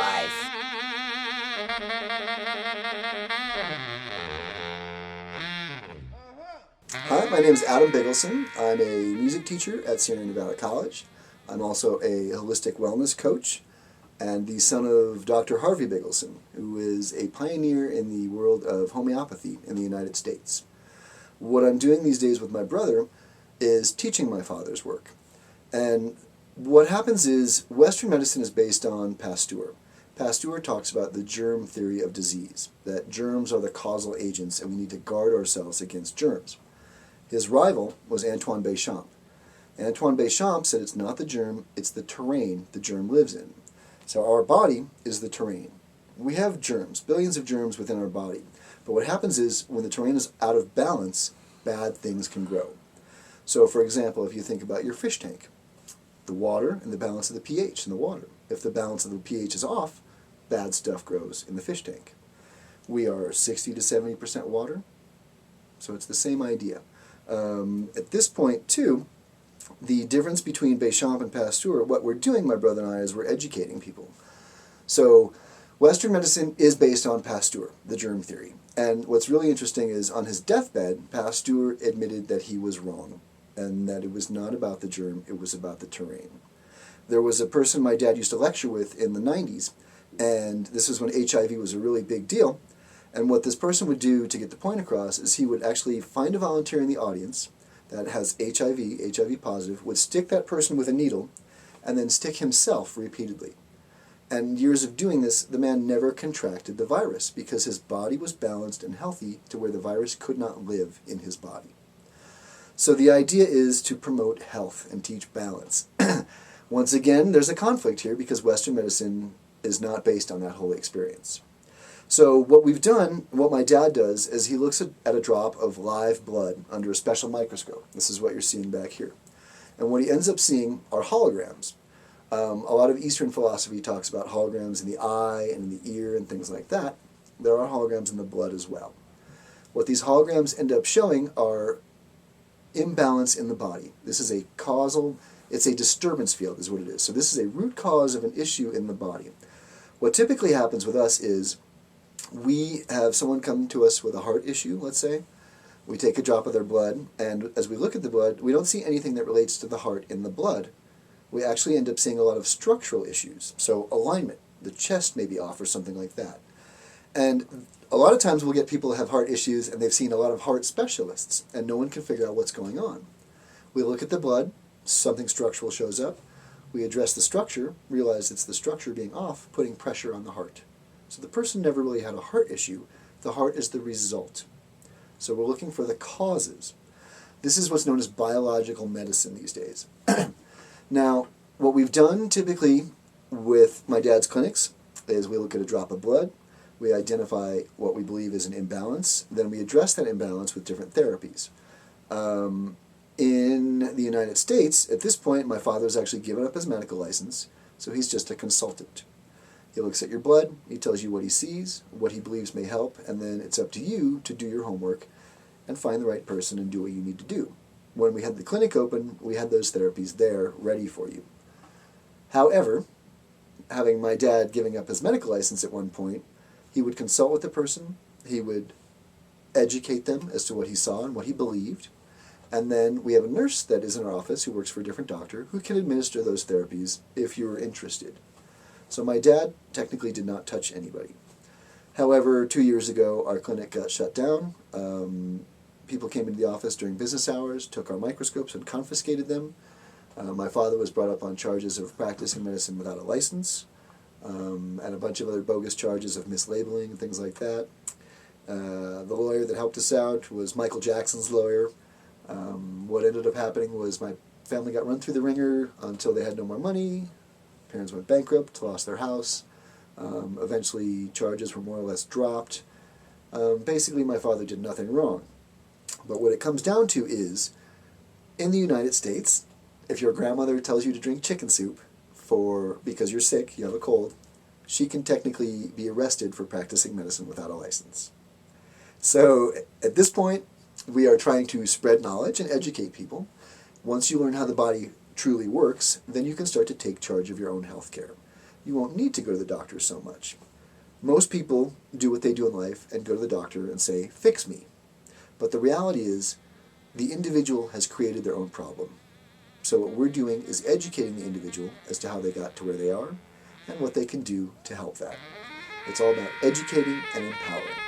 life. Hi, my name is Adam Bigelsen. I'm a music teacher at Sierra Nevada College. I'm also a holistic wellness coach and the son of Dr. Harvey Bigelsen, who is a pioneer in the world of homeopathy in the United States. What I'm doing these days with my brother is teaching my father's work. And what happens is Western medicine is based on Pasteur. Pasteur talks about the germ theory of disease, that germs are the causal agents and we need to guard ourselves against germs. His rival was Antoine Béchamp. Antoine Béchamp said it's not the germ, it's the terrain the germ lives in. So our body is the terrain. We have germs, billions of germs within our body. But what happens is when the terrain is out of balance, bad things can grow. So for example, if you think about your fish tank, the water and the balance of the pH in the water. If the balance of the pH is off, bad stuff grows in the fish tank. We are 60 to 70% water, so it's the same idea. At this point, too, the difference between Béchamp and Pasteur, what we're doing, my brother and I, is we're educating people. So Western medicine is based on Pasteur, the germ theory. And what's really interesting is on his deathbed, Pasteur admitted that he was wrong and that it was not about the germ, it was about the terrain. There was a person my dad used to lecture with in the 90s, and this is when HIV was a really big deal. And what this person would do to get the point across is he would actually find a volunteer in the audience that has HIV positive, would stick that person with a needle, and then stick himself repeatedly. And years of doing this, the man never contracted the virus because his body was balanced and healthy to where the virus could not live in his body. So the idea is to promote health and teach balance. Once again, there's a conflict here because Western medicine is not based on that whole experience. So what we've done, what my dad does, is he looks at a drop of live blood under a special microscope. This is what you're seeing back here. And what he ends up seeing are holograms. A lot of Eastern philosophy talks about holograms in the eye and in the ear and things like that. There are holograms in the blood as well. What these holograms end up showing are imbalance in the body. This is a causal, it's a disturbance field is what it is. So this is a root cause of an issue in the body. What typically happens with us is we have someone come to us with a heart issue, let's say. We take a drop of their blood, and as we look at the blood, we don't see anything that relates to the heart in the blood. We actually end up seeing a lot of structural issues. So alignment, the chest may be off or something like that. And a lot of times we'll get people who have heart issues and they've seen a lot of heart specialists and no one can figure out what's going on. We look at the blood, something structural shows up, we address the structure, realize it's the structure being off, putting pressure on the heart. So the person never really had a heart issue, the heart is the result. So we're looking for the causes. This is what's known as biological medicine these days. Now, what we've done typically with my dad's clinics is we look at a drop of blood, we identify what we believe is an imbalance, then we address that imbalance with different therapies. In the United States, at this point, my father's actually given up his medical license, so he's just a consultant. He looks at your blood, he tells you what he sees, what he believes may help, and then it's up to you to do your homework and find the right person and do what you need to do. When we had the clinic open, we had those therapies there ready for you. However, having my dad giving up his medical license at one point, he would consult with the person, he would educate them as to what he saw and what he believed, and then we have a nurse that is in our office who works for a different doctor who can administer those therapies if you're interested. So my dad technically did not touch anybody. However, 2 years ago, our clinic got shut down. People came into the office during business hours, took our microscopes and confiscated them. My father was brought up on charges of practicing medicine without a license, and a bunch of other bogus charges of mislabeling and things like that. The lawyer that helped us out was Michael Jackson's lawyer. What ended up happening was my family got run through the ringer until they had no more money. Parents went bankrupt, lost their house. Eventually, charges were more or less dropped. Basically, my father did nothing wrong. But what it comes down to is, in the United States, if your grandmother tells you to drink chicken soup because you're sick, you have a cold, she can technically be arrested for practicing medicine without a license. So at this point, we are trying to spread knowledge and educate people. Once you learn how the body truly works, then you can start to take charge of your own health care. you won't need to go to the doctor so much. Most people do what they do in life and go to the doctor and say, "Fix me." But the reality is, the individual has created their own problem. So what we're doing is educating the individual as to how they got to where they are and what they can do to help that. It's all about educating and empowering.